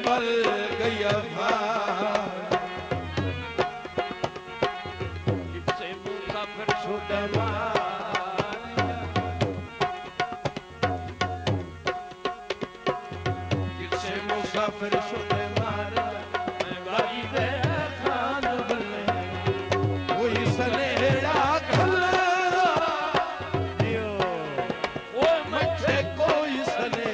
बल गया से मुसाफिर छुड़वा से मुसाफिर छुड़वा गाड़ी दे खान बल्ले कोई सनेड़ा खला दियो ओ मचे कोई सने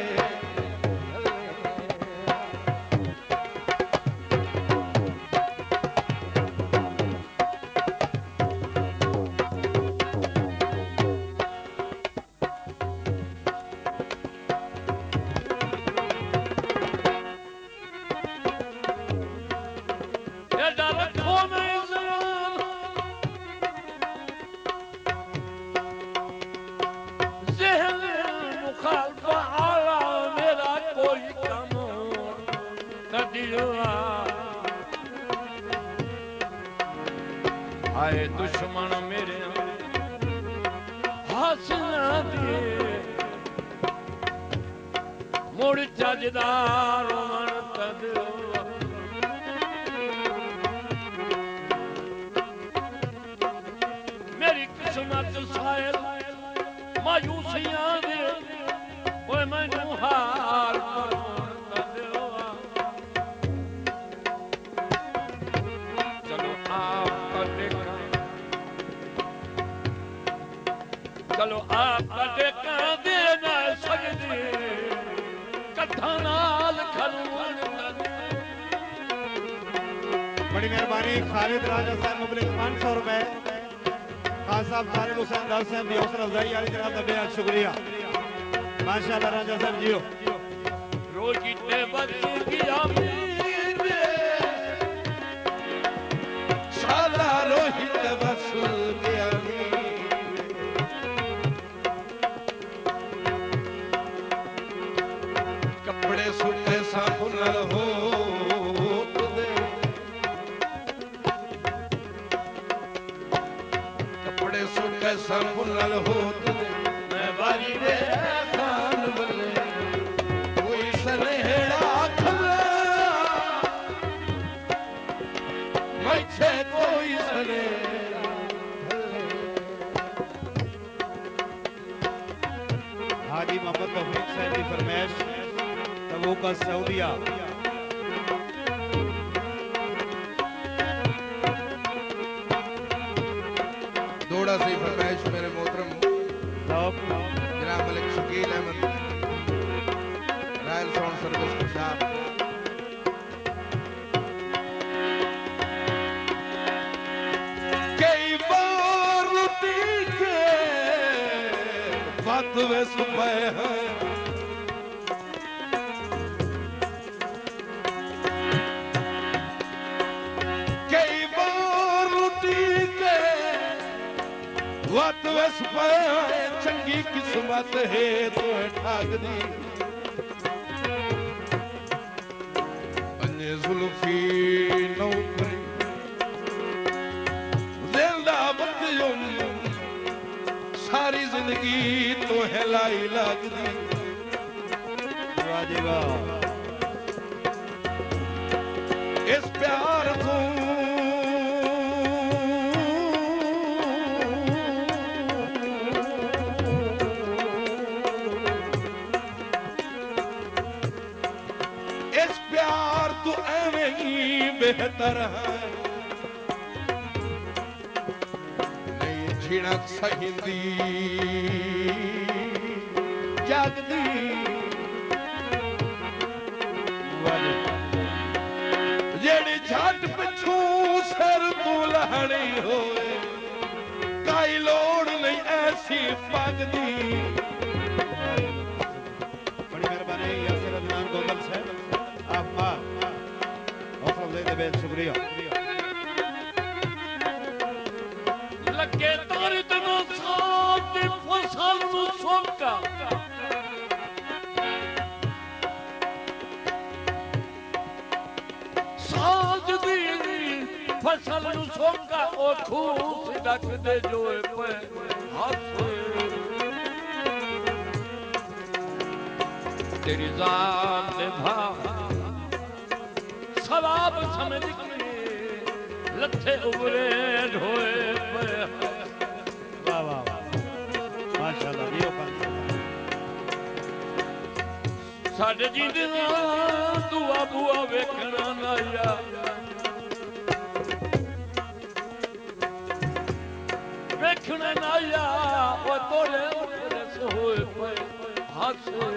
आए दुश्मन मेरे हसना दे मुड़ जजदार मन तद मेरी किस्मत सायल मायूसियां दे ओए मैनू हार चलो आप देखा देना सजदी कथा नाल खलून बड़ी मेहरबानी खालिद राजा साहब मुबलिक 500 रुपए खान साहब तारिक हुसैन दास साहब की हौसला अफजाई वाली जनाब का बेहद शुक्रिया माशाअल्लाह राजा साहब जियो रोजी ते बच्ची की अमीर शाला रोहित बसुल के अमीर कपड़े सूखे साबुन नाल हो कपड़े सूखे साबुन नाल हो मैं बारी दे खान बल्ले कोई सनेड़ा खला मैं कोई सने हाजी मोहम्मद तौफीक साहब की फरमाइश तबूक का सऊदिया थोड़ा सी फरमाइश मेरे मोहतरम जनाब Malik Shakeel Ahmed royal sound service के साथ कई बार रोटी के फतवे सुबह हैं कई बार रोटी के वत वस पे चंगी किस्मत है तो ठाक दी अन्य जुल्फी नौकरी जिंदा बदयुम सारी जिंदगी तो है लाई लाग दी वाह जी वाह इस प्यार को बेहतर है नहीं झिड़क सहिंदी जगदी जेड़ी झट पिछू सिर तू लहनी होए काई लोड़ नहीं ऐसी पगदी बड़ी मेहरबानी यासिर अदनान गोगल साहब आप मां शुक्रिया लगे तारे तनो साथ फसल नु सोका साज दी फसल नु सोका ओ खूस डक दे जोए पे हाथ तेरी जान दे भा लथे उबरे ढोए पे वाह वाह माशाल्लाह जियो साडे जिंदियां दुआ बुआ वेखना ना या वेखना ना या ओ तोरे होए पे हासे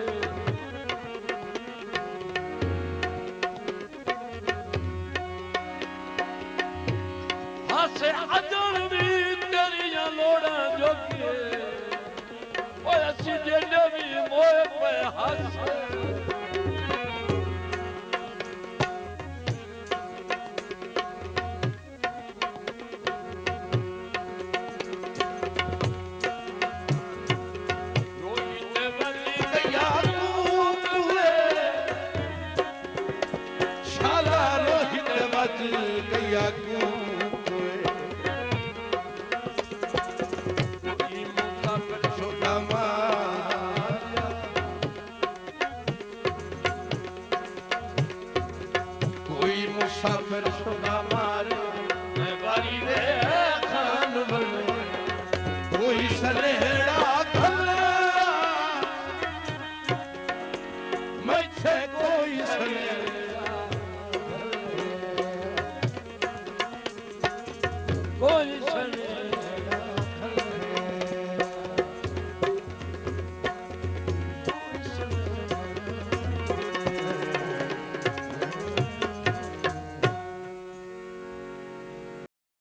हासे अजर भी तेरिया लोड़ा जोगे ओ असी जेडे भी मोए पे हासे गैया कोई मुसाफिर शुदा मारे बारी रे खान बने कोई सनेड़ा खला मैं कोई सनेड़ा